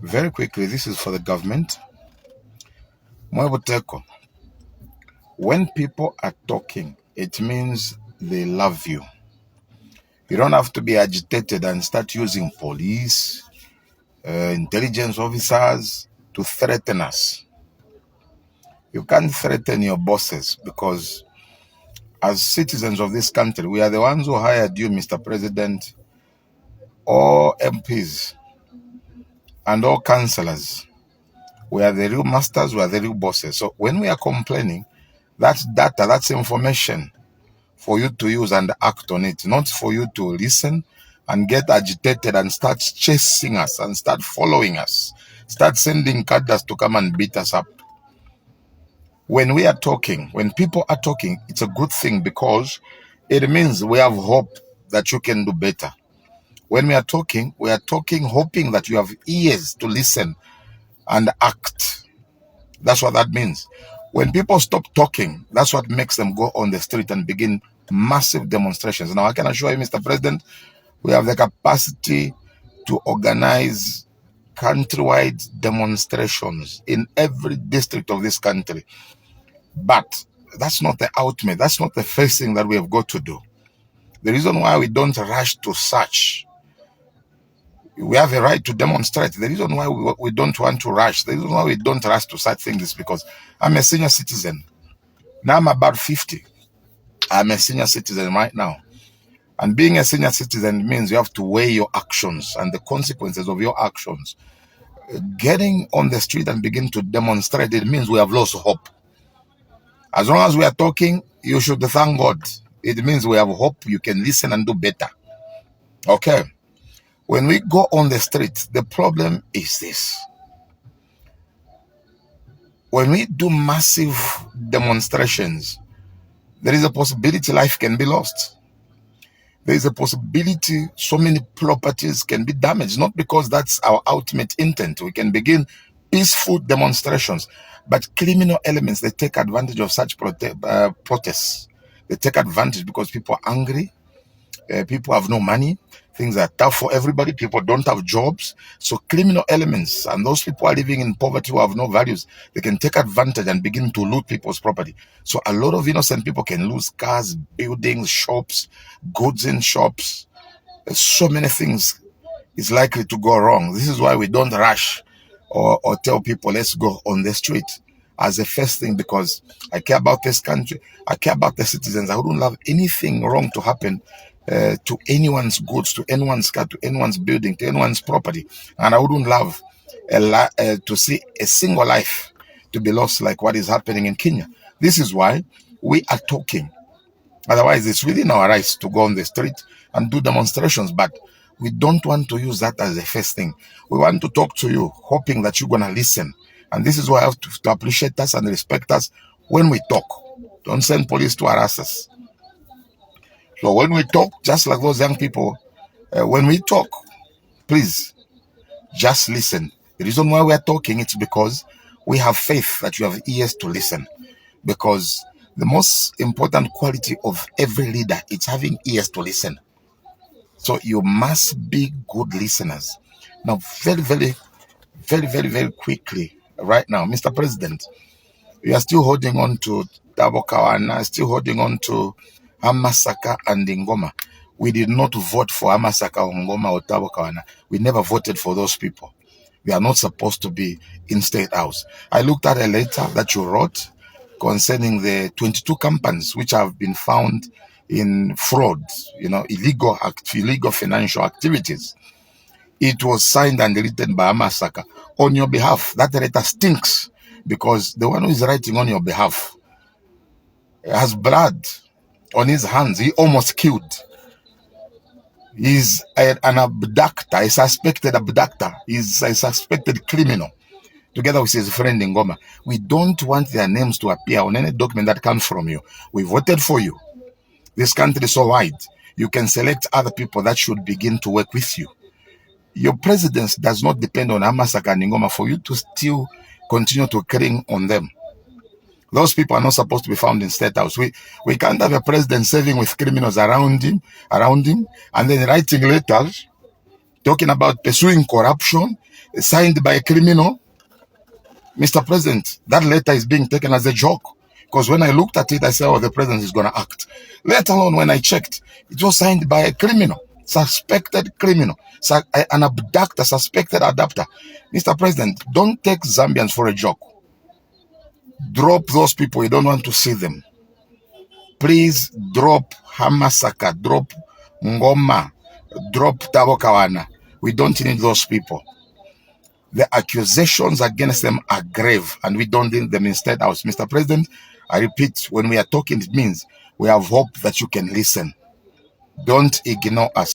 Very quickly, this is for the government. Mwebuteko, when people are talking, it means they love you. You don't have to be agitated and start using police, intelligence officers to threaten us. You can't threaten your bosses because as citizens of this country, we are the ones who hired you, Mr. President, all MPs and all councillors. We are the real masters, we are the real bosses. So when we are complaining, that's data, that's information for you to use and act on it, not for you to listen and get agitated and start chasing us and start following us, start sending cadres to come and beat us up. When we are talking, when people are talking, it's a good thing because it means we have hope that you can do better. When we are talking hoping that you have ears to listen and act. That's what that means. When people stop talking, that's what makes them go on the street and begin massive demonstrations. Now, I can assure you, Mr. President, we have the capacity to organize countrywide demonstrations in every district of this country. But that's not the ultimate. That's not the first thing that we have got to do. The reason why we don't rush to search, we have a right to demonstrate. The reason why we don't want to rush, the reason why we don't rush to such things is because I'm a senior citizen. Now I'm about 50. I'm a senior citizen right now. And being a senior citizen means you have to weigh your actions and the consequences of your actions. Getting on the street and begin to demonstrate, it means we have lost hope. As long as we are talking, you should thank God. It means we have hope, you can listen and do better. Okay. When we go on the street, the problem is this. When we do massive demonstrations, there is a possibility life can be lost. There is a possibility so many properties can be damaged, not because that's our ultimate intent. We can begin peaceful demonstrations, but criminal elements, they take advantage of such protests. They take advantage because people are angry, people have no money, things are tough for everybody, people don't have jobs. So criminal elements, and those people are living in poverty who have no values, they can take advantage and begin to loot people's property. So a lot of innocent people can lose cars, buildings, shops, goods in shops. So many things is likely to go wrong. This is why we don't rush or tell people, let's go on the street as a first thing, because I care about this country. I care about the citizens. I wouldn't love anything wrong to happen to anyone's goods, to anyone's car, to anyone's building, to anyone's property. And I wouldn't love to see a single life to be lost like what is happening in Kenya. This is why we are talking. Otherwise, it's within our rights to go on the street and do demonstrations, but we don't want to use that as the first thing. We want to talk to you, hoping that you're going to listen. And this is why I have to appreciate us and respect us when we talk. Don't send police to harass us. So when we talk, just like those young people, when we talk, please, just listen. The reason why we are talking, it's because we have faith that you have ears to listen. Because the most important quality of every leader is having ears to listen. So you must be good listeners. Now, very quickly, right now, Mr. President, we are still holding on to Tabokawana, still holding on to Amasaka and Ngoma. We did not vote for Amasaka, Ngoma, or Tabokawana. We never voted for those people. We are not supposed to be in State House. I looked at a letter that you wrote concerning the 22 companies which have been found in fraud, illegal financial activities. It was signed and written by Amasaka on your behalf. That letter stinks because the one who is writing on your behalf has blood on his hands. He almost killed. He's an abductor, a suspected abductor. He's a suspected criminal, together with his friend Ngoma. We don't want their names to appear on any document that comes from you. We voted for you. This country is so wide. You can select other people that should begin to work with you. Your presidency does not depend on Amasaka and Ngoma for you to still continue to cling on them. Those people are not supposed to be found in State House. We can't have a president serving with criminals around him, and then writing letters talking about pursuing corruption, signed by a criminal. Mr. President, that letter is being taken as a joke. Because when I looked at it, I said, oh, the president is going to act. Let alone when I checked, it was signed by a criminal, suspected criminal, an abductor, suspected abductor. Mr. President, don't take Zambians for a joke. Drop those people. You don't want to see them. Please drop Hamasaka, drop Ngoma, drop Tabokawana. We don't need those people. The accusations against them are grave, and we don't need them in State House. Mr. President, I repeat, when we are talking, it means we have hope that you can listen. Don't ignore us.